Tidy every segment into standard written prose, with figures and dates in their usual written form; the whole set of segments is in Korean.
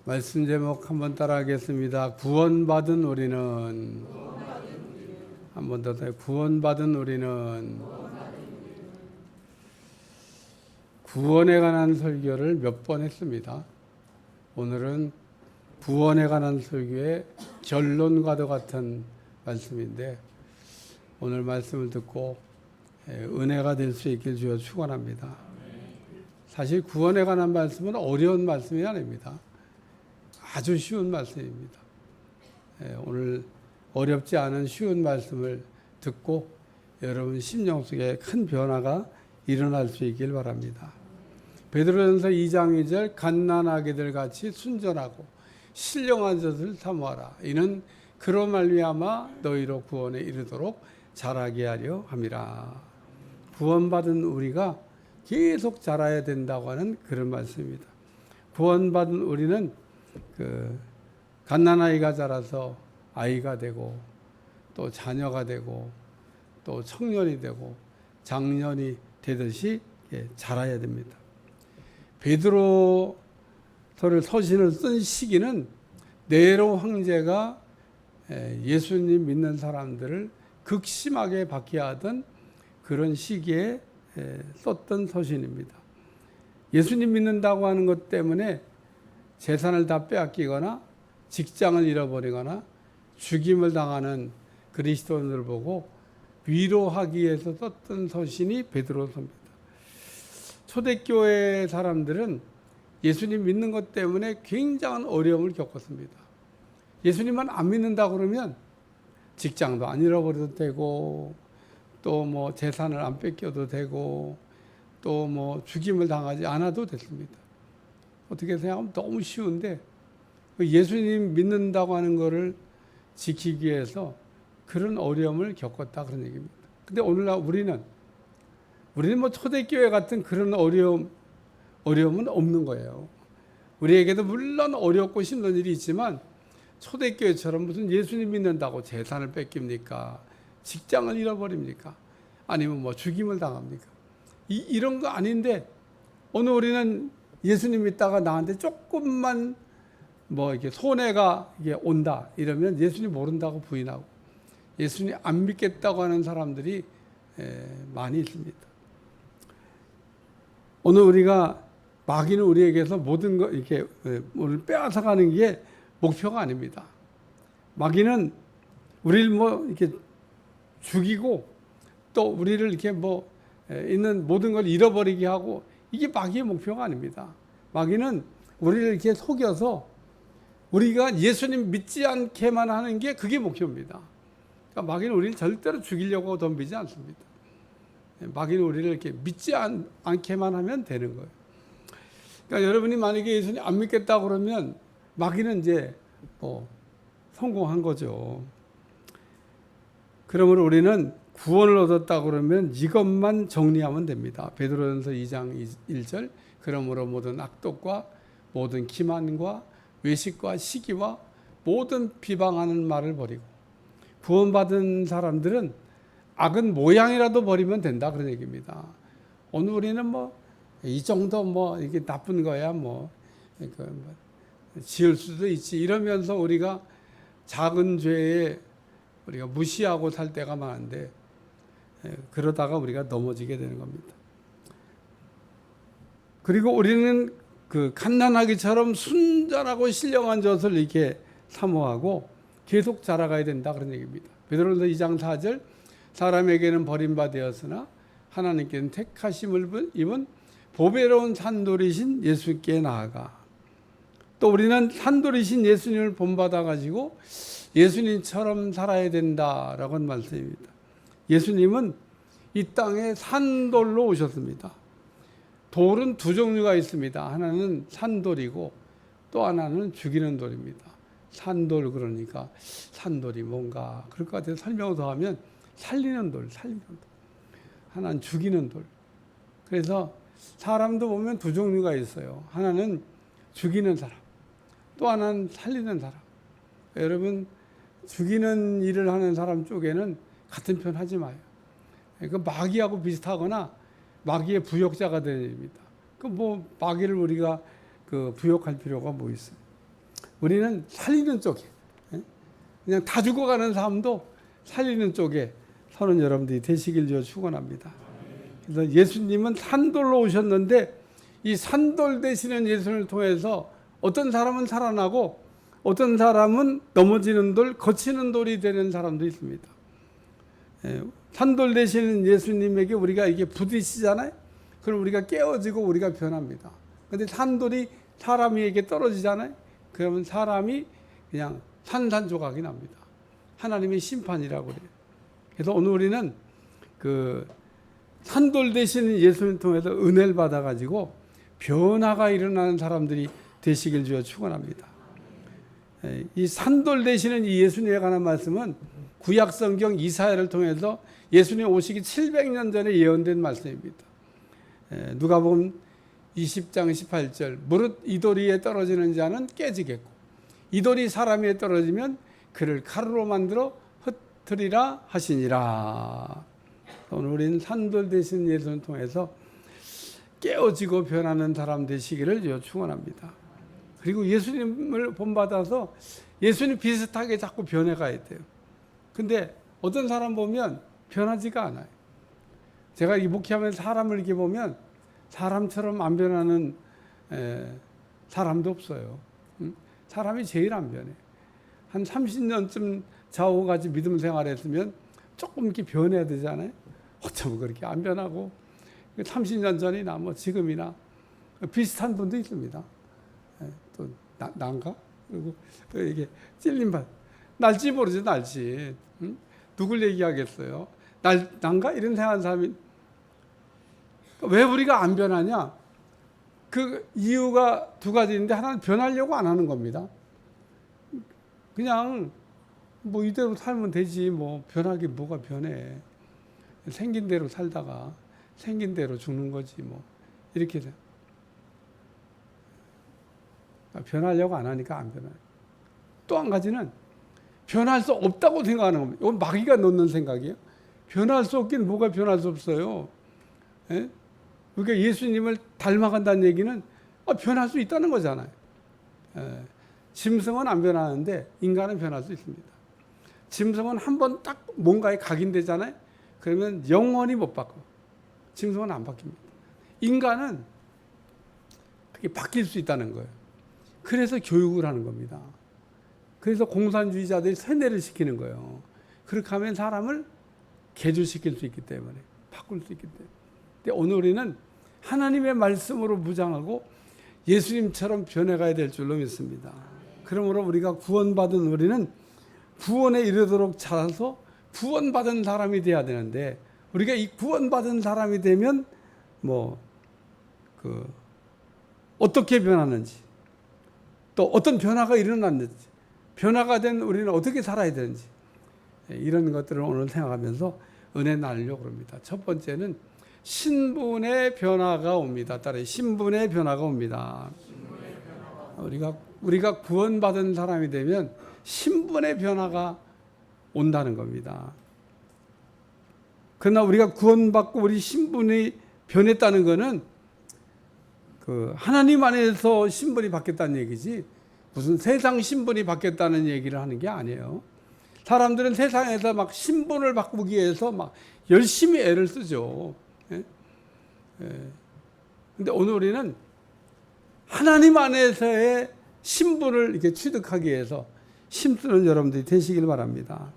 말씀 제목 한번 따라하겠습니다. 구원받은 우리는. 한 번 더 구원받은 우리는. 구원에 관한 설교를 몇 번 했습니다. 오늘은 구원에 관한 설교의 결론과도 같은 말씀인데, 오늘 말씀을 듣고 은혜가 될 수 있길 주여 축원합니다. 사실 구원에 관한 말씀은 어려운 말씀이 아닙니다. 아주 쉬운 말씀입니다. 오늘 어렵지 않은 쉬운 말씀을 듣고 여러분 심령 속에 큰 변화가 일어날 수 있길 바랍니다. 베드로전서 2장 2절 갓난아기들 같이 순전하고 신령한 젖을 사모하라. 이는 그로 말미암아 너희로 구원에 이르도록 자라게 하려 함이라. 구원받은 우리가 계속 자라야 된다고 하는 그런 말씀입니다. 구원받은 우리는 갓난아이가 자라서 아이가 되고 또 자녀가 되고 또 청년이 되고 장년이 되듯이 자라야 됩니다. 베드로서를 서신을 쓴 시기는 네로 황제가 예수님 믿는 사람들을 극심하게 박해하던 그런 시기에 썼던 서신입니다. 예수님 믿는다고 하는 것 때문에 재산을 다 빼앗기거나 직장을 잃어버리거나 죽임을 당하는 그리스도인들을 보고 위로하기 위해서 썼던 서신이 베드로서입니다. 초대교회 사람들은 예수님 믿는 것 때문에 굉장한 어려움을 겪었습니다. 예수님만 안 믿는다 그러면 직장도 안 잃어버려도 되고 또 뭐 재산을 안 뺏겨도 되고 또 뭐 죽임을 당하지 않아도 됐습니다. 어떻게 생각하면 너무 쉬운데 예수님 믿는다고 하는 것을 지키기 위해서 그런 어려움을 겪었다 그런 얘기입니다. 근데 오늘날 우리는 뭐 초대교회 같은 그런 어려움은 없는 거예요. 우리에게도 물론 어렵고 힘든 일이 있지만 초대교회처럼 무슨 예수님 믿는다고 재산을 뺏깁니까? 직장을 잃어버립니까? 아니면 뭐 죽임을 당합니까? 이런 거 아닌데 오늘 우리는 예수님 믿다가 나한테 조금만 뭐 이렇게 손해가 이게 온다 이러면 예수님 모른다고 부인하고 예수님 안 믿겠다고 하는 사람들이 많이 있습니다. 오늘 우리가 마귀는 우리에게서 모든 거 이렇게 우리를 빼앗아가는 게 목표가 아닙니다. 마귀는 우리를 뭐 이렇게 죽이고 또 우리를 이렇게 뭐 있는 모든 걸 잃어버리게 하고 이게 마귀의 목표가 아닙니다. 마귀는 우리를 이렇게 속여서 우리가 예수님 믿지 않게만 하는 게 그게 목표입니다. 그러니까 마귀는 우리를 절대로 죽이려고 덤비지 않습니다. 마귀는 우리를 이렇게 믿지 않게만 하면 되는 거예요. 그러니까 여러분이 만약에 예수님 안 믿겠다 그러면 마귀는 이제 뭐 성공한 거죠. 그러므로 우리는 구원을 얻었다 그러면 이것만 정리하면 됩니다. 베드로전서 2장 1절 그러므로 모든 악독과 모든 기만과 외식과 시기와 모든 비방하는 말을 버리고 구원받은 사람들은 악은 모양이라도 버리면 된다 그런 얘기입니다. 오늘 우리는 뭐 이 정도 뭐 이게 나쁜 거야 뭐 지을 수도 있지 이러면서 우리가 작은 죄에 우리가 무시하고 살 때가 많은데 그러다가 우리가 넘어지게 되는 겁니다. 그리고 우리는 그 갓난아기처럼 순전하고 신령한 젖을 이렇게 사모하고 계속 자라가야 된다 그런 얘기입니다. 베드로전서 2장 4절 사람에게는 버림받았으나 하나님께는 택하심을 입은 보배로운 산돌이신 예수께 나아가 또 우리는 산돌이신 예수님을 본받아 가지고 예수님처럼 살아야 된다라고 하는 말씀입니다. 예수님은 이 땅에 산돌로 오셨습니다. 돌은 두 종류가 있습니다. 하나는 산돌이고 또 하나는 죽이는 돌입니다. 산돌 그러니까 산돌이 뭔가 그럴 것 같아서 설명을 더 하면 살리는 돌. 하나는 죽이는 돌. 그래서 사람도 보면 두 종류가 있어요. 하나는 죽이는 사람, 또 하나는 살리는 사람. 여러분 죽이는 일을 하는 사람 쪽에는 같은 편 하지 마요. 그 마귀하고 비슷하거나 마귀의 부역자가 되는 일입니다. 그 뭐 마귀를 우리가 그 부역할 필요가 뭐 있어요? 우리는 살리는 쪽에, 그냥 다 죽어가는 삶도 살리는 쪽에 서는 여러분들이 되시길 주어 축원합니다. 그래서 예수님은 산돌로 오셨는데 이 산돌 되시는 예수님을 통해서 어떤 사람은 살아나고 어떤 사람은 넘어지는 돌, 거치는 돌이 되는 사람도 있습니다. 산돌 되시는 예수님에게 우리가 이게 부딪히잖아요. 그럼 우리가 깨어지고 우리가 변합니다. 근데 산돌이 사람에게 떨어지잖아요. 그러면 사람이 그냥 산산조각이 납니다. 하나님의 심판이라고 그래요. 그래서 오늘 우리는 그 산돌 되시는 예수님 통해서 은혜를 받아가지고 변화가 일어나는 사람들이 되시길 주어 축원합니다. 이 산돌 되시는 이 예수님에 관한 말씀은 구약 성경 이사야를 통해서 예수님 오시기 700년 전에 예언된 말씀입니다. 누가복음 20장 18절 무릇 이 돌 위에 떨어지는 자는 깨지겠고 이 돌이 사람 위에 떨어지면 그를 가루로 만들어 흩으리라 하시니라. 오늘 우리는 산돌 되신 예수님을 통해서 깨어지고 변하는 사람 되시기를 축원합니다. 그리고 예수님을 본받아서 예수님 비슷하게 자꾸 변해가야 돼요. 근데 어떤 사람 보면 변하지가 않아요. 제가 이 목회하면서 사람을 이렇게 보면 사람처럼 안 변하는 사람도 없어요. 사람이 제일 안 변해. 한 30년쯤 좌우같이 믿음 생활했으면 조금 이렇게 변해야 되잖아요. 어쩌면 그렇게 안 변하고 30년 전이나 뭐 지금이나 비슷한 분도 있습니다. 또 난가? 그리고 또 이게 찔림받 날지 모르지 날지. 누굴 얘기하겠어요? 난가? 이런 생각하는 사람이 왜 우리가 안 변하냐? 그 이유가 두 가지인데 하나는 변하려고 안 하는 겁니다. 그냥 뭐 이대로 살면 되지 뭐 변하기 뭐가 변해. 생긴 대로 살다가 생긴 대로 죽는 거지 뭐 이렇게 돼. 변하려고 안 하니까 안 변해요. 또 한 가지는 변할 수 없다고 생각하는 겁니다. 이건 마귀가 놓는 생각이에요. 변할 수 없긴 뭐가 변할 수 없어요. 예? 그러니까 예수님을 닮아간다는 얘기는 변할 수 있다는 거잖아요. 짐승은 안 변하는데 인간은 변할 수 있습니다. 짐승은 한번 딱 뭔가에 각인되잖아요. 그러면 영원히 못 바꿔. 짐승은 안 바뀝니다. 인간은 그게 바뀔 수 있다는 거예요. 그래서 교육을 하는 겁니다. 그래서 공산주의자들이 세뇌를 시키는 거예요. 그렇게 하면 사람을 개조시킬 수 있기 때문에, 바꿀 수 있기 때문에. 근데 오늘 우리는 하나님의 말씀으로 무장하고 예수님처럼 변해가야 될 줄로 믿습니다. 그러므로 우리가 구원받은 우리는 구원에 이르도록 자라서 구원받은 사람이 돼야 되는데, 우리가 이 구원받은 사람이 되면 어떻게 변하는지, 또 어떤 변화가 일어났는지, 변화가 된 우리는 어떻게 살아야 되는지, 이런 것들을 오늘 생각하면서 은혜 나누려고 합니다. 첫 번째는 신분의 변화가 옵니다. 따라서 신분의 변화가 옵니다. 우리가 구원받은 사람이 되면 신분의 변화가 온다는 겁니다. 그러나 우리가 구원받고 우리 신분이 변했다는 것은 하나님 안에서 신분이 바뀌었다는 얘기지 무슨 세상 신분이 바뀌었다는 얘기를 하는 게 아니에요. 사람들은 세상에서 막 신분을 바꾸기 위해서 막 열심히 애를 쓰죠. 근데 오늘 우리는 하나님 안에서의 신분을 이렇게 취득하기 위해서 힘쓰는 여러분들이 되시길 바랍니다.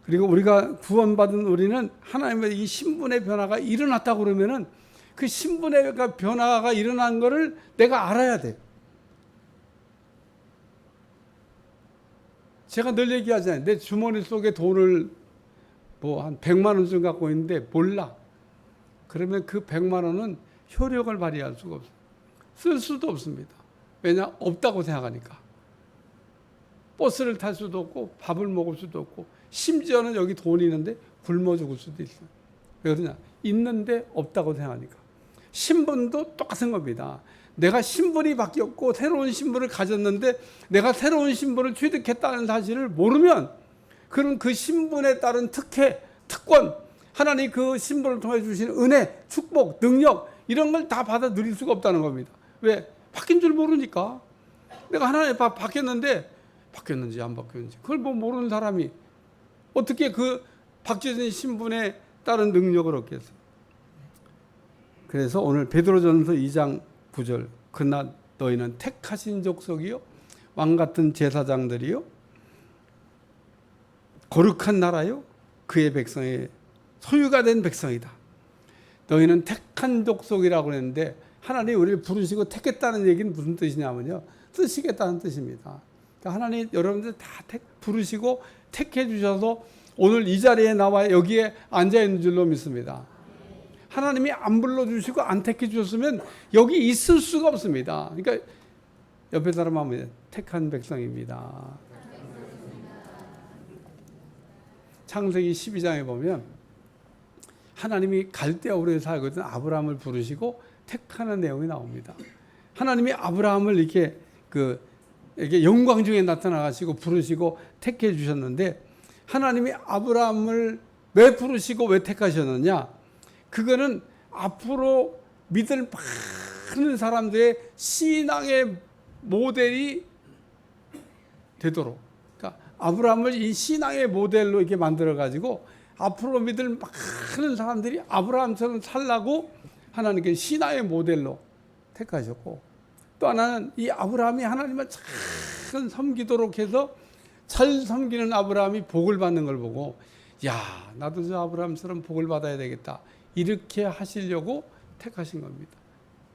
그리고 우리가 구원받은 우리는 하나님의 이 신분의 변화가 일어났다고 그러면은 그 신분의 변화가 일어난 것을 내가 알아야 돼. 제가 늘 얘기하잖아요. 내 주머니 속에 돈을 한 100만 원쯤 갖고 있는데 몰라. 그러면 그 100만 원은 효력을 발휘할 수가 없어요. 쓸 수도 없습니다. 왜냐? 없다고 생각하니까. 버스를 탈 수도 없고 밥을 먹을 수도 없고 심지어는 여기 돈이 있는데 굶어 죽을 수도 있어요. 왜 그러냐? 있는데 없다고 생각하니까. 신분도 똑같은 겁니다. 내가 신분이 바뀌었고 새로운 신분을 가졌는데 내가 새로운 신분을 취득했다는 사실을 모르면 그럼 그 신분에 따른 특혜, 특권, 하나님 그 신분을 통해 주시는 은혜, 축복, 능력 이런 걸 다 받아 누릴 수가 없다는 겁니다. 왜? 바뀐 줄 모르니까. 내가 하나님 바뀌었는지 안 바뀌었는지 그걸 뭐 모르는 사람이 어떻게 그 바뀌어진 신분에 따른 능력을 얻겠어요? 그래서 오늘 베드로전서 2장 9절 그러나 너희는 택하신 족속이요 왕 같은 제사장들이요 거룩한 나라요 그의 백성의 소유가 된 백성이다. 너희는 택한 족속이라고 했는데 하나님이 우리를 부르시고 택했다는 얘기는 무슨 뜻이냐면요. 쓰시겠다는 뜻입니다. 그러니까 하나님 여러분들 다 부르시고 택해 주셔서 오늘 이 자리에 나와 여기에 앉아 있는 줄로 믿습니다. 하나님이 안 불러주시고 안 택해 주셨으면 여기 있을 수가 없습니다. 그러니까 옆에 사람 하면 택한 백성입니다. 창세기 12장에 보면 하나님이 갈대아우르에 살고 있던 아브라함을 부르시고 택하는 내용이 나옵니다. 하나님이 아브라함을 이렇게 영광 중에 나타나가시고 부르시고 택해 주셨는데 하나님이 아브라함을 왜 부르시고 왜 택하셨느냐? 그거는 앞으로 믿을 많은 사람들의 신앙의 모델이 되도록, 그러니까 아브라함을 이 신앙의 모델로 이렇게 만들어 가지고 앞으로 믿을 많은 사람들이 아브라함처럼 살라고 하나님께 신앙의 모델로 택하셨고, 또 하나는 이 아브라함이 하나님을 잘 섬기도록 해서 잘 섬기는 아브라함이 복을 받는 걸 보고, 야, 나도 저 아브라함처럼 복을 받아야 되겠다, 이렇게 하시려고 택하신 겁니다.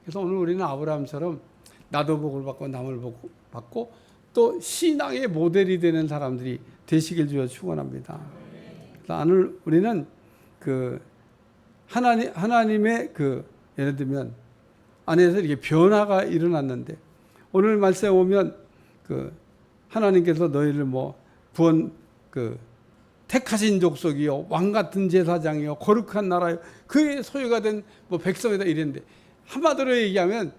그래서 오늘 우리는 아브라함처럼 나도 복을 받고 남을 복 받고 또 신앙의 모델이 되는 사람들이 되시길 주여 축원합니다. 오늘 우리는 하나님의 예를 들면 안에서 이렇게 변화가 일어났는데, 오늘 말씀에 오면 하나님께서 너희를 구원 택하신 족속이요 왕 같은 제사장이요 거룩한 나라요 그의 소유가 된 백성이다 이랬는데, 한마디로 얘기하면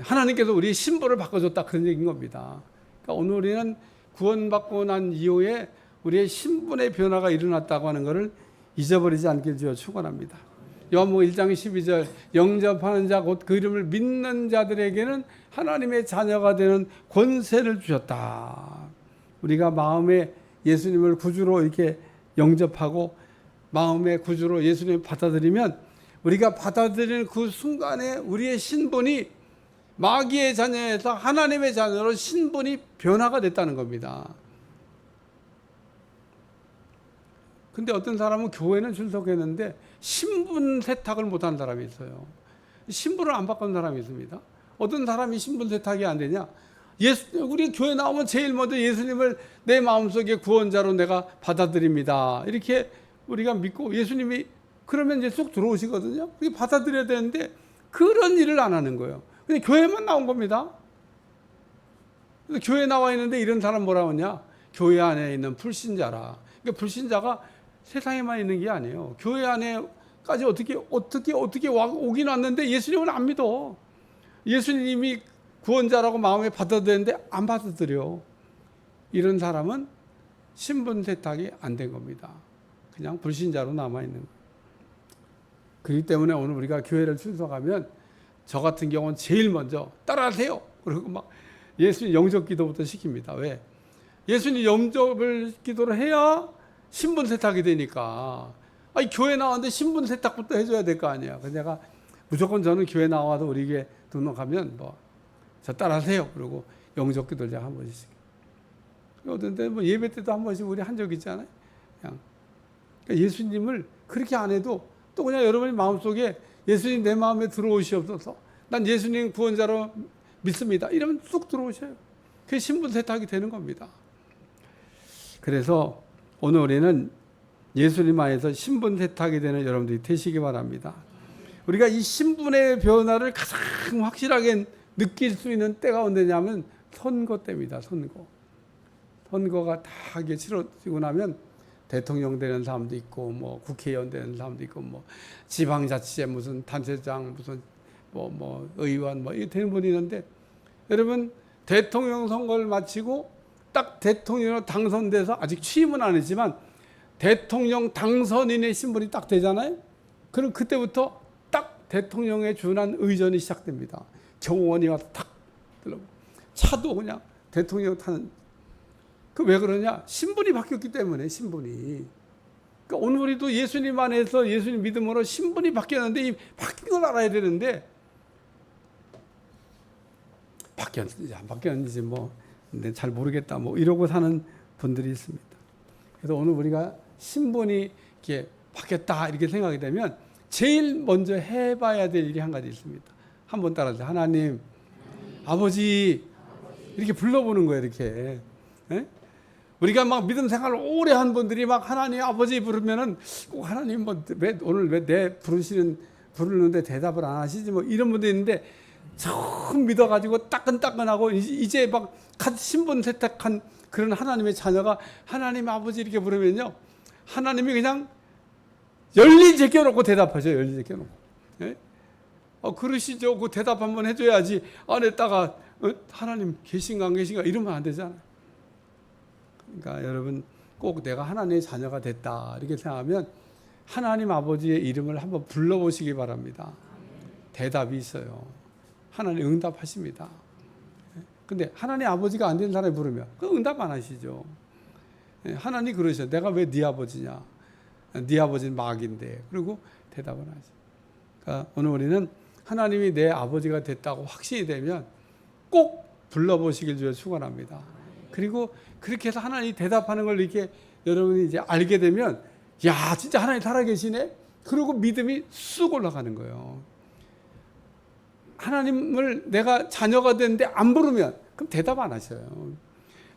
하나님께서 우리의 신분을 바꿔줬다 그런 얘기인 겁니다. 그러니까 오늘 우리는 구원받고 난 이후에 우리의 신분의 변화가 일어났다고 하는 것을 잊어버리지 않길 주여 축원합니다. 요한복음 1장 12절 영접하는 자 곧 그 이름을 믿는 자들에게는 하나님의 자녀가 되는 권세를 주셨다. 우리가 마음에 예수님을 구주로 이렇게 영접하고 마음의 구주로 예수님을 받아들이면, 우리가 받아들이는 그 순간에 우리의 신분이 마귀의 자녀에서 하나님의 자녀로 신분이 변화가 됐다는 겁니다. 근데 어떤 사람은 교회는 출석했는데 신분 세탁을 못한 사람이 있어요. 신분을 안 바꾼 사람이 있습니다. 어떤 사람이 신분 세탁이 안 되냐? 우리 교회 나오면 제일 먼저 예수님을 내 마음속에 구원자로 내가 받아들입니다, 이렇게 우리가 믿고 예수님이 그러면 이제 쑥 들어오시거든요. 그게 받아들여야 되는데 그런 일을 안 하는 거예요. 근데 교회만 나온 겁니다. 그래서 교회 나와 있는데 이런 사람 뭐라고 하냐? 교회 안에 있는 불신자라. 그러니까 불신자가 세상에만 있는 게 아니에요. 교회 안에까지 어떻게 오긴 왔는데 예수님을 안 믿어. 예수님이 구원자라고 마음에 받아들였는데 안 받아들여. 이런 사람은 신분 세탁이 안 된 겁니다. 그냥 불신자로 남아있는 거예요. 그렇기 때문에 오늘 우리가 교회를 출석하면 저 같은 경우는 제일 먼저 따라하세요, 그리고 막 예수님 영접 기도부터 시킵니다. 왜? 예수님 영접을 기도를 해야 신분 세탁이 되니까. 아니, 교회 나왔는데 신분 세탁부터 해줘야 될 거 아니야. 그래서 내가 무조건 저는 교회 나와서 우리 교회 등록하면 저 따라하세요, 그리고 영접 기도를 제가 한 번씩. 어떤데 예배 때도 한 번씩 우리 한 적 있잖아요. 그냥. 그러니까 예수님을 그렇게 안 해도 또 그냥 여러분의 마음속에 예수님 내 마음에 들어오시옵소서, 난 예수님 구원자로 믿습니다, 이러면 쑥 들어오셔요. 그게 신분 세탁이 되는 겁니다. 그래서 오늘 우리는 예수님 안에서 신분 세탁이 되는 여러분들이 되시기 바랍니다. 우리가 이 신분의 변화를 가장 확실하게 느낄 수 있는 때가 언제냐면 선거 때입니다. 선거가 다 치러지고 나면 대통령 되는 사람도 있고, 국회의원 되는 사람도 있고, 지방자치제 무슨 단체장 무슨 의원 이 되는 분이 있는데, 여러분 대통령 선거를 마치고 딱 대통령으로 당선돼서 아직 취임은 안 했지만 대통령 당선인의 신분이 딱 되잖아요. 그럼 그때부터 딱 대통령에 준한 의전이 시작됩니다. 경호원이 와서 탁 들어보고 차도 그냥 대통령 타는. 그 왜 그러냐? 신분이 바뀌었기 때문에. 신분이. 그러니까 오늘 우리도 예수님 안에서 예수님 믿음으로 신분이 바뀌었는데 이 바뀐 걸 알아야 되는데 바뀌었는지 안 바뀌었는지 뭐 잘 모르겠다 뭐 이러고 사는 분들이 있습니다. 그래서 오늘 우리가 신분이 이렇게 바뀌었다 이렇게 생각이 되면 제일 먼저 해봐야 될 일이 한 가지 있습니다. 한번 따라서 하나님, 아버지 이렇게 불러보는 거예요. 이렇게. 예? 우리가 막 믿음 생활을 오래 한 분들이 막 하나님 아버지 부르면은 꼭 하나님 뭐 오늘 왜 내 부르는데 대답을 안 하시지 뭐 이런 분도 있는데 처음 믿어가지고 따끈따끈하고 이제 막 신분 세탁한 그런 하나님의 자녀가 하나님 아버지 이렇게 부르면요 하나님이 그냥 열리 제껴놓고 대답하죠. 열리 제껴놓고. 예? 그러시죠. 그 대답 한번 해줘야지 안에다가 하나님 계신가 안 계신가 이러면 안 되잖아요. 그러니까 여러분 꼭 내가 하나님의 자녀가 됐다 이렇게 생각하면 하나님 아버지의 이름을 한번 불러보시기 바랍니다. 대답이 있어요. 하나님 응답하십니다. 근데 하나님 아버지가 안 된 사람이 부르면 그 응답 안 하시죠. 하나님 그러셔. 내가 왜 네 아버지냐? 네 아버지는 마귀인데. 그리고 대답을 하죠. 그러니까 오늘 우리는 하나님이 내 아버지가 됐다고 확신이 되면 꼭 불러보시길 주여 축원합니다. 그리고 그렇게 해서 하나님이 대답하는 걸 이렇게 여러분이 이제 알게 되면 야 진짜 하나님 살아계시네. 그리고 믿음이 쑥 올라가는 거예요. 하나님을 내가 자녀가 됐는데 안 부르면 그럼 대답 안 하셔요.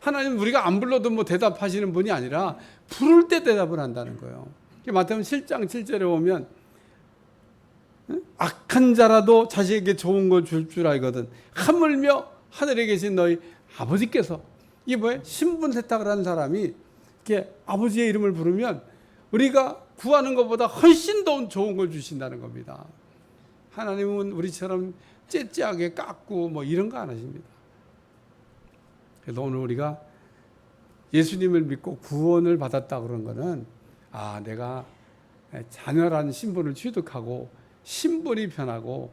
하나님 우리가 안 불러도 뭐 대답하시는 분이 아니라 부를 때 대답을 한다는 거예요. 마태복음 7장 7절에 보면 악한 자라도 자식에게 좋은 걸 줄 알거든 하물며 하늘에 계신 너희 아버지께서 이게 뭐예요? 신분 세탁을 한 사람이 이렇게 아버지의 이름을 부르면 우리가 구하는 것보다 훨씬 더 좋은 걸 주신다는 겁니다. 하나님은 우리처럼 째째하게 깎고 뭐 이런 거 안 하십니다. 그래서 오늘 우리가 예수님을 믿고 구원을 받았다 그런 거는 내가 자녀라는 신분을 취득하고 신분이 변하고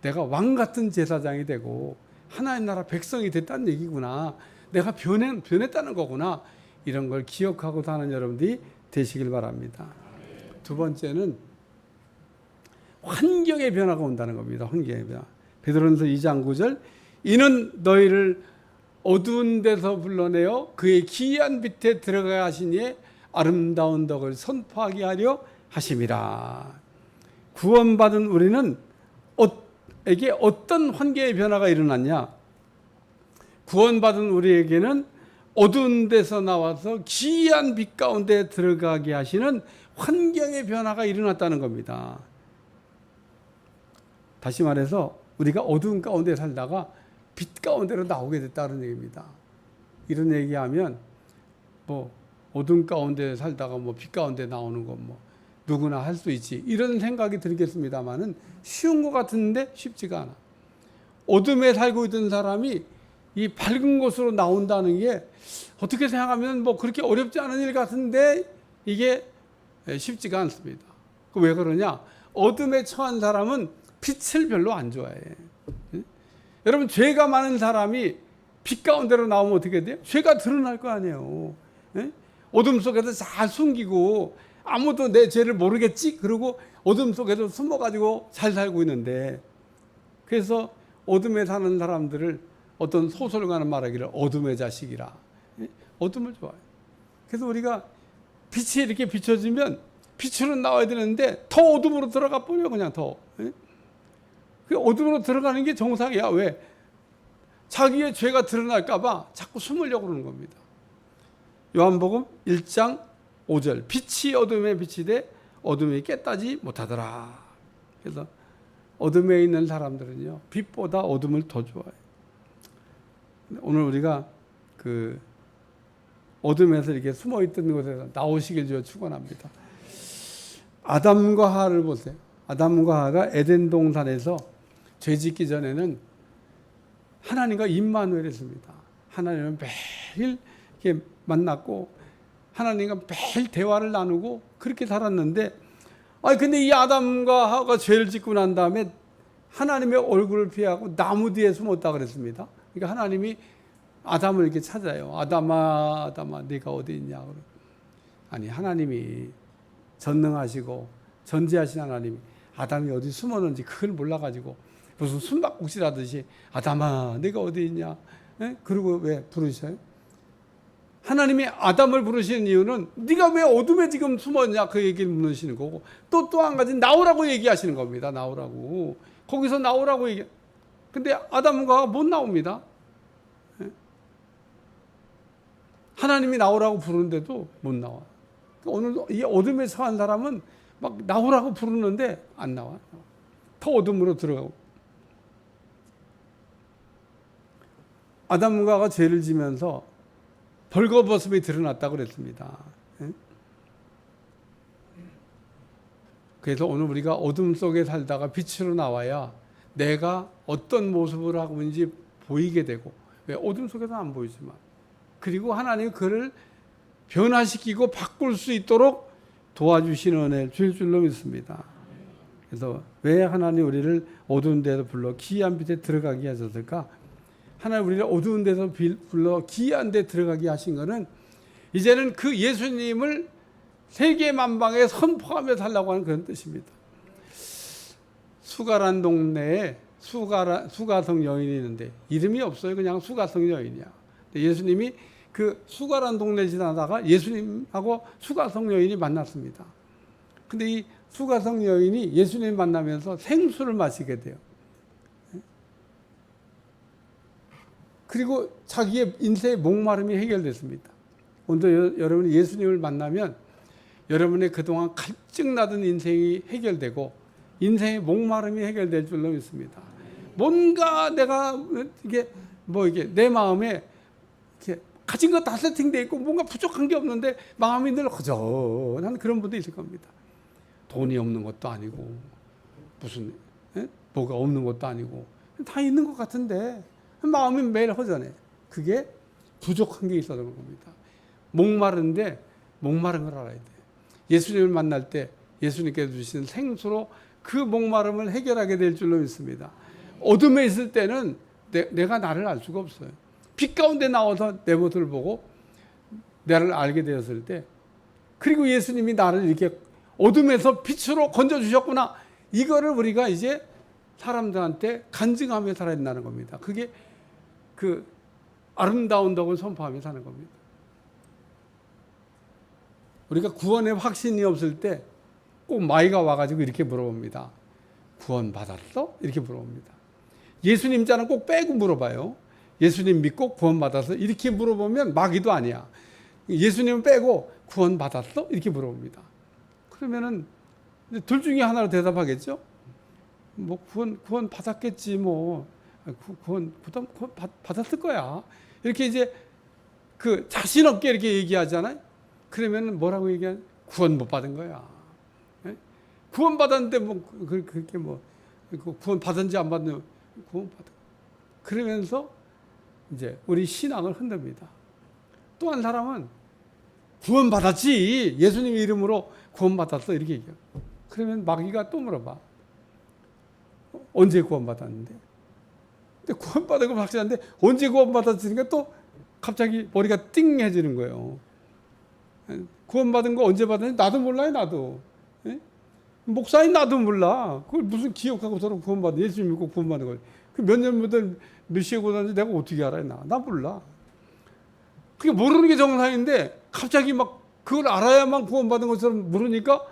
내가 왕 같은 제사장이 되고 하나님 나라 백성이 됐다는 얘기구나. 내가 변했다는 거구나. 이런 걸 기억하고 사는 여러분들이 되시길 바랍니다. 두 번째는 환경의 변화가 온다는 겁니다. 환경의 변화. 베드로전서 2장 9절 이는 너희를 어두운 데서 불러내어 그의 기이한 빛에 들어가게 하시니 아름다운 덕을 선포하게 하려 하심이라. 구원받은 우리는 에게 어떤 환경의 변화가 일어났냐? 구원받은 우리에게는 어두운 데서 나와서 기이한 빛 가운데 들어가게 하시는 환경의 변화가 일어났다는 겁니다. 다시 말해서 우리가 어두운 가운데 살다가 빛 가운데로 나오게 됐다는 얘기입니다. 이런 얘기하면 뭐 어두운 가운데 살다가 뭐 빛 가운데 나오는 건 뭐 누구나 할 수 있지 이런 생각이 들겠습니다만은 쉬운 것 같은데 쉽지가 않아. 어둠에 살고 있던 사람이 이 밝은 곳으로 나온다는 게 어떻게 생각하면 뭐 그렇게 어렵지 않은 일 같은데 이게 쉽지가 않습니다. 왜 그러냐? 어둠에 처한 사람은 빛을 별로 안 좋아해. 여러분 죄가 많은 사람이 빛 가운데로 나오면 어떻게 돼요? 죄가 드러날 거 아니에요. 어둠 속에서 잘 숨기고 아무도 내 죄를 모르겠지? 그러고 어둠 속에서 숨어가지고 잘 살고 있는데 그래서 어둠에 사는 사람들을 어떤 소설가는 말하기를 어둠의 자식이라. 어둠을 좋아해요. 그래서 우리가 빛이 이렇게 비춰지면 빛으로 나와야 되는데 더 어둠으로 들어가 버려 그냥 더. 그 어둠으로 들어가는 게 정상이야. 왜? 자기의 죄가 드러날까 봐 자꾸 숨으려고 그러는 겁니다. 요한복음 1장 5절 빛이 어둠에 비치되 어둠이 깨닫지 못하더라. 그래서 어둠에 있는 사람들은요 빛보다 어둠을 더 좋아해요. 오늘 우리가 그 어둠에서 이렇게 숨어있던 곳에서 나오시길 주여 축원합니다. 아담과 하와를 보세요. 아담과 하와가 에덴 동산에서 죄 짓기 전에는 하나님과 임마누엘이었습니다. 하나님은 매일 이렇게 만났고 하나님과 매일 대화를 나누고 그렇게 살았는데 근데 이 아담과 하와가 죄를 짓고 난 다음에 하나님의 얼굴을 피하고 나무 뒤에 숨었다 그랬습니다. 그러니까 하나님이 아담을 이렇게 찾아요. 아담아, 아담아, 네가 어디 있냐? 아니, 하나님이 전능하시고 전지하신 하나님이 아담이 어디 숨었는지 그걸 몰라가지고 무슨 숨바꼭질 하듯이 아담아, 네가 어디 있냐? 예? 그리고 왜 부르셔요? 하나님이 아담을 부르시는 이유는 네가 왜 어둠에 지금 숨었냐? 그 얘기를 묻으시는 거고, 또 한 가지 나오라고 얘기하시는 겁니다. 나오라고. 거기서 나오라고 얘기. 근데 아담과 못 나옵니다. 하나님이 나오라고 부르는데도 못 나와. 오늘 이 어둠에 처한 사람은 막 나오라고 부르는데 안 나와. 더 어둠으로 들어가고. 아담과 죄를 지면서 벌거벗음이 드러났다고 그랬습니다. 그래서 오늘 우리가 어둠 속에 살다가 빛으로 나와야 내가 어떤 모습을 하고 있는지 보이게 되고, 왜 어둠 속에서 안 보이지만, 그리고 하나님이 그를 변화시키고 바꿀 수 있도록 도와주시는 은혜를 주실 줄로 믿습니다. 그래서 왜 하나님 우리를 어두운 데서 불러 기이한 빛에 들어가게 하셨을까? 하나님 우리를 어두운 데서 불러 기이한 데 들어가게 하신 것은 이제는 그 예수님을 세계 만방에 선포하며 살라고 하는 그런 뜻입니다. 수가란 동네에 수가성 여인이 있는데 이름이 없어요. 그냥 수가성 여인이야. 예수님이 그 수가란 동네 지나다가 예수님하고 수가성 여인이 만났습니다. 근데 이 수가성 여인이 예수님 만나면서 생수를 마시게 돼요. 그리고 자기의 인생의 목마름이 해결됐습니다. 오늘 여러분이 예수님을 만나면 여러분의 그동안 갈증나던 인생이 해결되고 인생의 목마름이 해결될 줄로 믿습니다. 뭔가 내가 이게 내 마음에 이렇게 가진 거 다 세팅되어 있고 뭔가 부족한 게 없는데 마음이 늘 허전한 그런 분도 있을 겁니다. 돈이 없는 것도 아니고 무슨 뭐가 없는 것도 아니고 다 있는 것 같은데 마음이 매일 허전해. 그게 부족한 게 있어서 그런 겁니다. 목마른데 목마른 걸 알아야 돼. 예수님을 만날 때 예수님께서 주신 생수로 그 목마름을 해결하게 될 줄로 믿습니다. 어둠에 있을 때는 내가 나를 알 수가 없어요. 빛 가운데 나와서 내 모습을 보고 나를 알게 되었을 때, 그리고 예수님이 나를 이렇게 어둠에서 빛으로 건져주셨구나. 이거를 우리가 이제 사람들한테 간증하며 살아야 된다는 겁니다. 그게 그 아름다운 덕을 선포하며 사는 겁니다. 우리가 구원의 확신이 없을 때 꼭 마이가 와가지고 이렇게 물어봅니다. 구원 받았어? 이렇게 물어봅니다. 예수님 자는 꼭 빼고 물어봐요. 예수님 믿고 구원 받았어? 이렇게 물어보면 마귀도 아니야. 예수님은 빼고 구원 받았어? 이렇게 물어봅니다. 그러면은 둘 중에 하나로 대답하겠죠? 뭐 구원 받았겠지 뭐. 구원 받았을 거야. 이렇게 이제 그 자신 없게 이렇게 얘기하잖아요. 그러면 뭐라고 얘기하냐? 구원 못 받은 거야. 구원 받았는데 뭐 그렇게 뭐 구원 받은지 안 받는 구원 받은. 그러면서 이제 우리 신앙을 흔듭니다. 또 한 사람은 구원 받았지. 예수님 이름으로 구원 받았어. 이렇게 얘기해요. 그러면 마귀가 또 물어봐. 언제 구원 받았는데? 근데 구원 받은 걸 확실한데 언제 구원 받았으니까 또 갑자기 머리가 띵해지는 거예요. 구원 받은 거 언제 받았는지 나도 몰라요. 나도. 목사인 나도 몰라. 그걸 무슨 기억하고 서로 구원 받은, 예수님 믿고 구원 받는 거예요. 그 몇 년부터 몇 시에 구원 받는지 내가 어떻게 알아요? 나 몰라. 그게 모르는 게 정상인데 갑자기 막 그걸 알아야만 구원 받은 것처럼 모르니까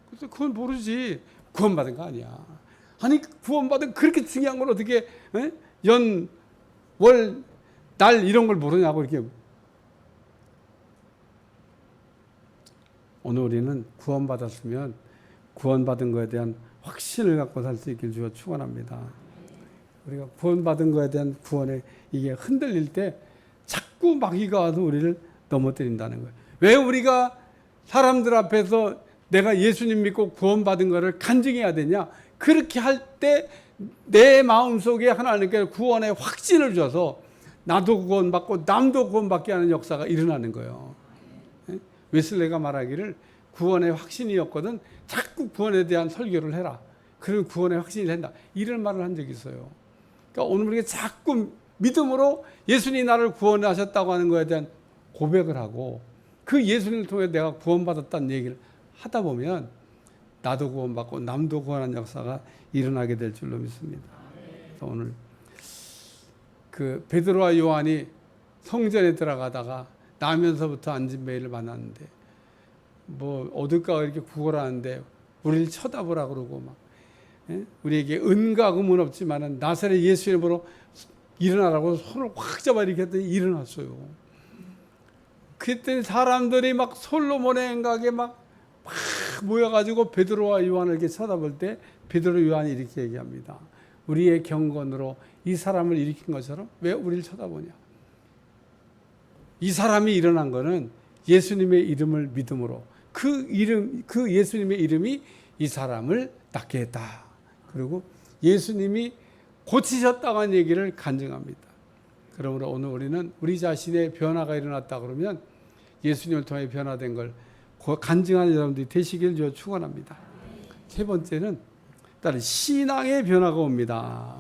그래서 그건 모르지. 구원 받은 거 아니야. 아니 구원 받은 그렇게 중요한 걸 어떻게 연, 월, 날 이런 걸 모르냐고 이렇게. 오늘 우리는 구원 받았으면 구원받은 것에 대한 확신을 갖고 살 수 있길 주여 축원합니다. 우리가 구원받은 것에 대한 구원에 이게 흔들릴 때 자꾸 마귀가 와서 우리를 넘어뜨린다는 거예요. 왜 우리가 사람들 앞에서 내가 예수님 믿고 구원받은 것을 간증해야 되냐? 그렇게 할 때 내 마음속에 하나님께 구원의 확신을 줘서 나도 구원받고 남도 구원받게 하는 역사가 일어나는 거예요. 웨슬레가 말하기를 구원의 확신이었거든. 자꾸 구원에 대한 설교를 해라. 그러면 구원의 확신이 된다. 이런 말을 한 적이 있어요. 그러니까 오늘 우리가 자꾸 믿음으로 예수님이 나를 구원하셨다고 하는 것에 대한 고백을 하고 그 예수님을 통해 내가 구원받았다는 얘기를 하다 보면 나도 구원받고 남도 구원하는 역사가 일어나게 될 줄로 믿습니다. 그래서 오늘 그 베드로와 요한이 성전에 들어가다가 나면서부터 안진뱅이를 만났는데 뭐 얻을까 이렇게 구걸하는데 우리를 쳐다보라 그러고 막 우리에게 은과 금은 없지만은 나사렛 예수 이름으로 일어나라고 손을 확 잡아 이렇게 했더니 일어났어요. 그때 사람들이 막 솔로몬의 행각에 막 모여가지고 베드로와 요한을 이렇게 쳐다볼 때 베드로 요한이 이렇게 얘기합니다. 우리의 경건으로 이 사람을 일으킨 것처럼 왜 우리를 쳐다보냐. 이 사람이 일어난 거는 예수님의 이름을 믿음으로 그 예수님의 이름이 이 사람을 낫게 했다. 그리고 예수님이 고치셨다고 하는 얘기를 간증합니다. 그러므로 오늘 우리는 우리 자신의 변화가 일어났다 그러면 예수님을 통해 변화된 걸 간증하는 여러분들이 되시길 축원합니다. 세 번째는 다른 신앙의 변화가 옵니다.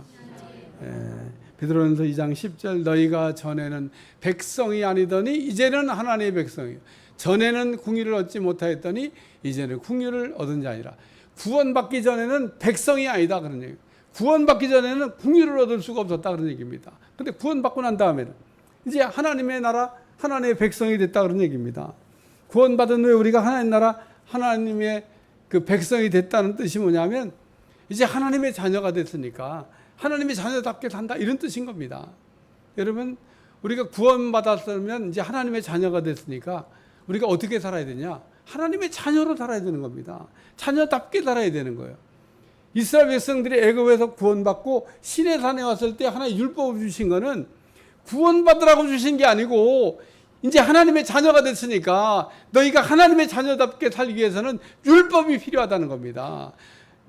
베드로전서 2장 10절 너희가 전에는 백성이 아니더니 이제는 하나님의 백성이요 전에는 궁유를 얻지 못하였더니 이제는 궁유를 얻은 자니라. 구원받기 전에는 백성이 아니다 그런 얘기예요. 구원받기 전에는 궁유를 얻을 수가 없었다 그런 얘기입니다. 근데 구원받고 난 다음에는 이제 하나님의 나라 하나님의 백성이 됐다 그런 얘기입니다. 구원받은 후에 우리가 하나님 나라 하나님의 그 백성이 됐다는 뜻이 뭐냐면 이제 하나님의 자녀가 됐으니까 하나님의 자녀답게 산다 이런 뜻인 겁니다. 여러분 우리가 구원받았으면 이제 하나님의 자녀가 됐으니까 우리가 어떻게 살아야 되냐? 하나님의 자녀로 살아야 되는 겁니다. 자녀답게 살아야 되는 거예요. 이스라엘 백성들이 애굽에서 구원받고 시내산에 왔을 때 하나의 율법을 주신 거는 구원받으라고 주신 게 아니고 이제 하나님의 자녀가 됐으니까 너희가 하나님의 자녀답게 살기 위해서는 율법이 필요하다는 겁니다.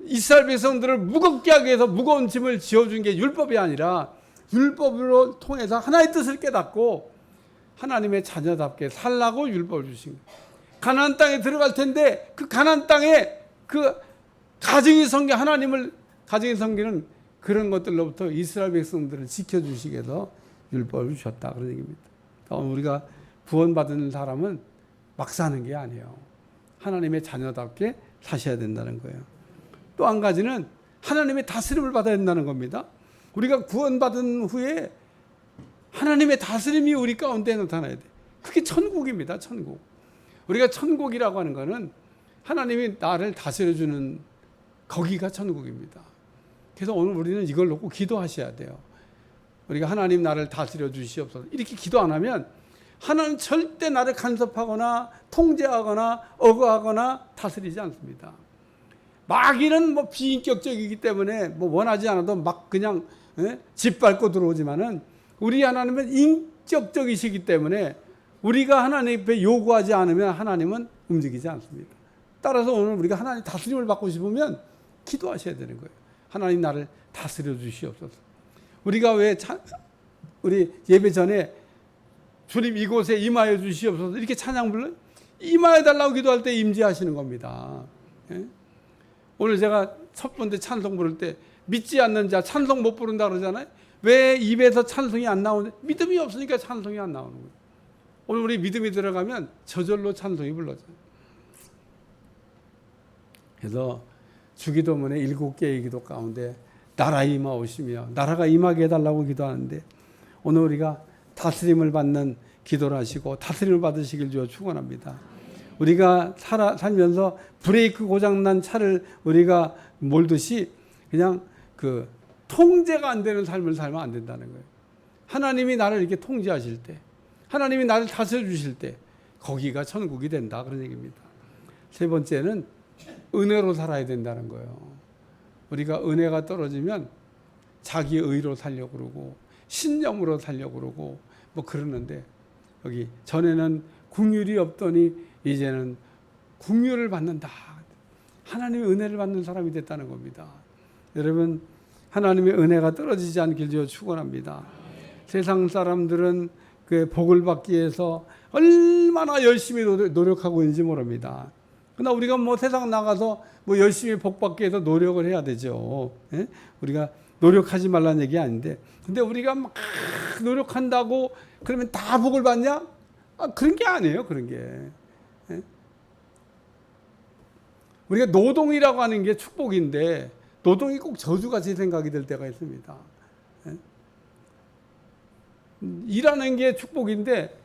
이스라엘 백성들을 무겁게 하기 위해서 무거운 짐을 지어준 게 율법이 아니라 율법으로 통해서 하나의 뜻을 깨닫고 하나님의 자녀답게 살라고 율법을 주신 거예요. 가나안 땅에 들어갈 텐데 그 가나안 땅에 그 가정이 섬겨 하나님을 가정이 섬기는 그런 것들로부터 이스라엘 백성들을 지켜주시기 위해서 율법을 주셨다 그런 얘기입니다. 우리가 구원받은 사람은 막 사는 게 아니에요. 하나님의 자녀답게 사셔야 된다는 거예요. 또 한 가지는 하나님의 다스림을 받아야 된다는 겁니다. 우리가 구원받은 후에 하나님의 다스림이 우리 가운데 나타나야 돼. 그게 천국입니다. 천국. 우리가 천국이라고 하는 거는 하나님이 나를 다스려주는 거기가 천국입니다. 그래서 오늘 우리는 이걸 놓고 기도하셔야 돼요. 우리가 하나님 나를 다스려 주시옵소서 이렇게 기도 안 하면 하나님 절대 나를 간섭하거나 통제하거나 억압하거나 다스리지 않습니다. 마귀는 뭐 비인격적이기 때문에 뭐 원하지 않아도 막 그냥 짓밟고 들어오지만은 우리 하나님은 인격적이시기 때문에 우리가 하나님 앞에 요구하지 않으면 하나님은 움직이지 않습니다. 따라서 오늘 우리가 하나님 다스림을 받고 싶으면 기도하셔야 되는 거예요. 하나님 나를 다스려 주시옵소서. 우리가 왜 우리 예배 전에 주님 이곳에 임하여 주시옵소서 이렇게 찬양 불러요? 임하여 달라고 기도할 때 임재하시는 겁니다. 예? 오늘 제가 첫 번째 찬송 부를 때 믿지 않는 자 찬송 못 부른다 그러잖아요. 왜 입에서 찬송이 안 나오는데 믿음이 없으니까 찬송이 안 나오는 거예요. 오늘 우리 믿음이 들어가면 저절로 찬송이 불러져요. 그래서 주기도문의 7개의 기도 가운데 나라 임하오시며 나라가 임하게 해달라고 기도하는데 오늘 우리가 다스림을 받는 기도를 하시고 다스림을 받으시길 주여 축원합니다. 우리가 살면서 브레이크 고장난 차를 우리가 몰듯이 그냥 그 통제가 안 되는 삶을 살면 안 된다는 거예요. 하나님이 나를 이렇게 통제하실 때 하나님이 나를 다스려 주실 때 거기가 천국이 된다 그런 얘기입니다. 세 번째는 은혜로 살아야 된다는 거예요. 우리가 은혜가 떨어지면 자기 의로 살려고 그러고 신념으로 살려고 그러고 뭐 그러는데 여기 전에는 긍휼이 없더니 이제는 긍휼을 받는다. 하나님의 은혜를 받는 사람이 됐다는 겁니다. 여러분 하나님의 은혜가 떨어지지 않길 주여 축원합니다. 세상 사람들은 그 복을 받기 위해서 얼마나 열심히 노력하고 있는지 모릅니다. 그러나 우리가 뭐 세상 나가서 뭐 열심히 복 받기 위해서 노력을 해야 되죠. 예? 우리가 노력하지 말라는 얘기 아닌데, 근데 우리가 막 노력한다고 그러면 다 복을 받냐? 그런 게 아니에요. 그런 게. 예? 우리가 노동이라고 하는 게 축복인데 노동이 꼭 저주같이 생각이 될 때가 있습니다. 예? 일하는 게 축복인데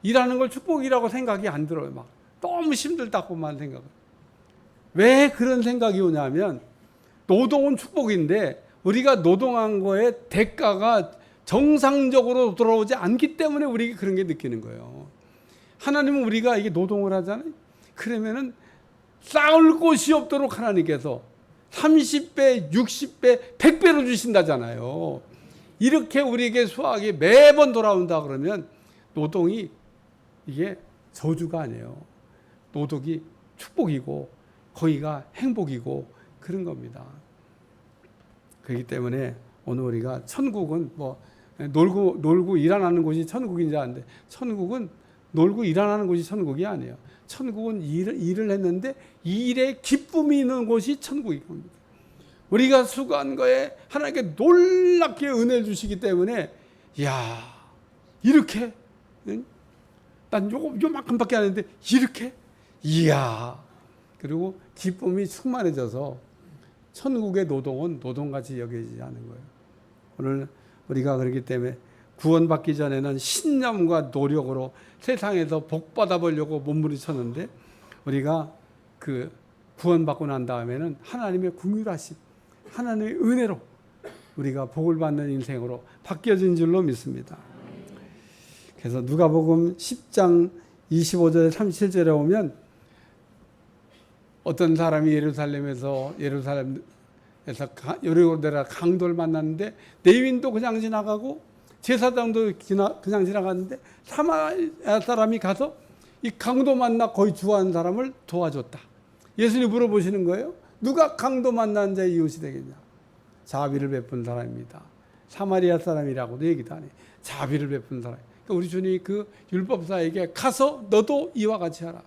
일하는 걸 축복이라고 생각이 안 들어요. 막 너무 힘들다고만 생각을. 왜 그런 생각이 오냐면 노동은 축복인데 우리가 노동한 거에 대가가 정상적으로 돌아오지 않기 때문에 우리가 그런 게 느끼는 거예요. 하나님은 우리가 이게 노동을 하잖아요. 그러면은 쌓을 곳이 없도록 하나님께서 30배, 60배, 100배로 주신다잖아요. 이렇게 우리에게 수확이 매번 돌아온다 그러면 노동이 이게 저주가 아니에요. 노동이 축복이고 거기가 행복이고 그런 겁니다. 그렇기 때문에 오늘 우리가 천국은 뭐 놀고 일하는 곳이 천국인 줄 아는데 천국은 놀고 일하는 곳이 천국이 아니에요. 천국은 일을 했는데 이 일에 기쁨이 있는 곳이 천국인 겁니다. 우리가 수고한 거에 하나님께 놀랍게 은혜를 주시기 때문에 야 이렇게 난 요만큼밖에 안 했는데 이렇게 이야 그리고 기쁨이 충만해져서 천국의 노동은 노동같이 여겨지지 않는 거예요. 오늘 우리가 그렇기 때문에 구원받기 전에는 신념과 노력으로 세상에서 복 받아보려고 몸부림쳤는데 우리가 그 구원받고 난 다음에는 하나님의 긍휼하심, 하나님의 은혜로 우리가 복을 받는 인생으로 바뀌어진 줄로 믿습니다. 그래서 누가복음 10장 25절 37절에 오면 어떤 사람이 예루살렘에서 여리고 내려 강도를 만났는데 레위인도 그냥 지나가고 제사장도 그냥 지나갔는데 사마리아 사람이 가서 이 강도 만나 거의 주한 사람을 도와줬다. 예수님이 물어보시는 거예요. 누가 강도 만난 자의 이웃이 되겠냐? 자비를 베푼 사람입니다. 사마리아 사람이라고도 얘기도 안 해. 자비를 베푼 사람. 그러니까 우리 주님이 그 율법사에게 가서 너도 이와 같이 하라.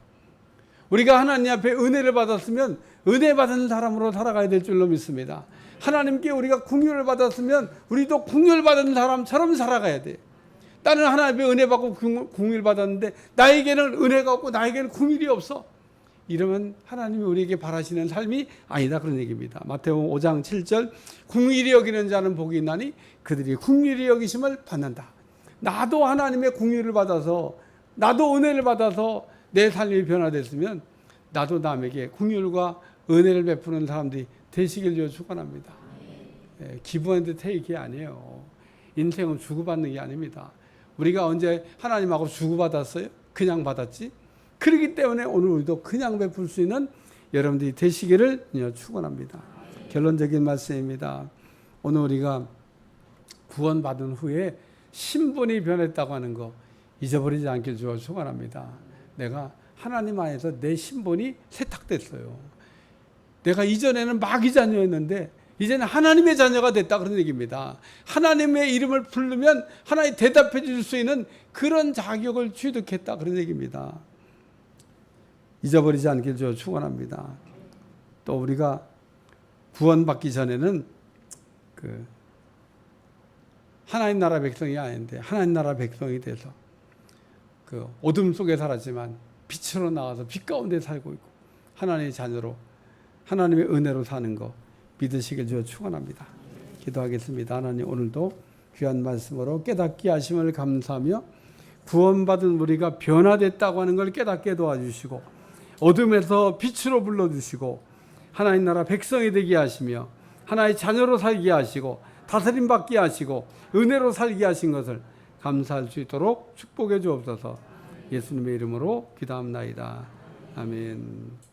우리가 하나님 앞에 은혜를 받았으면 은혜 받은 사람으로 살아가야 될 줄로 믿습니다. 하나님께 우리가 긍휼을 받았으면 우리도 긍휼 받은 사람처럼 살아가야 돼. 나는 하나님 앞에 은혜 받고 긍휼 받았는데 나에게는 은혜가 없고 나에게는 긍휼이 없어. 이러면 하나님이 우리에게 바라시는 삶이 아니다 그런 얘기입니다. 마태복음 5장 7절 긍휼히 여기는 자는 복이 있나니 그들이 긍휼히 여기심을 받는다. 나도 하나님의 긍휼을 받아서 나도 은혜를 받아서 내 삶이 변화됐으면 나도 남에게 긍휼과 은혜를 베푸는 사람들이 되시길 주여 축원합니다. 기부하는 데 이게 아니에요. 인생은 주고받는 게 아닙니다. 우리가 언제 하나님하고 주고받았어요? 그냥 받았지? 그렇기 때문에 오늘 우리도 그냥 베풀 수 있는 여러분들이 되시기를 축원합니다. 결론적인 말씀입니다. 오늘 우리가 구원받은 후에 신분이 변했다고 하는 거 잊어버리지 않길 주여 축원합니다. 내가 하나님 안에서 내 신분이 세탁됐어요. 내가 이전에는 마귀 자녀였는데 이제는 하나님의 자녀가 됐다 그런 얘기입니다. 하나님의 이름을 부르면 하나님 대답해 줄 수 있는 그런 자격을 취득했다 그런 얘기입니다. 잊어버리지 않길 주여 축원합니다. 또 우리가 구원받기 전에는 그 하나님 나라 백성이 아닌데 하나님 나라 백성이 돼서 그 어둠 속에 살았지만 빛으로 나와서 빛 가운데 살고 있고 하나님의 자녀로 하나님의 은혜로 사는 거 믿으시길 주여 축원합니다. 기도하겠습니다. 하나님 오늘도 귀한 말씀으로 깨닫게 하심을 감사하며 구원받은 우리가 변화됐다고 하는 걸 깨닫게 도와주시고 어둠에서 빛으로 불러주시고 하나님 나라 백성이 되게 하시며 하나의 자녀로 살게 하시고 다스림 받게 하시고 은혜로 살게 하신 것을 감사할 수 있도록 축복해 주옵소서. 예수님의 이름으로 기도합나이다. 아멘.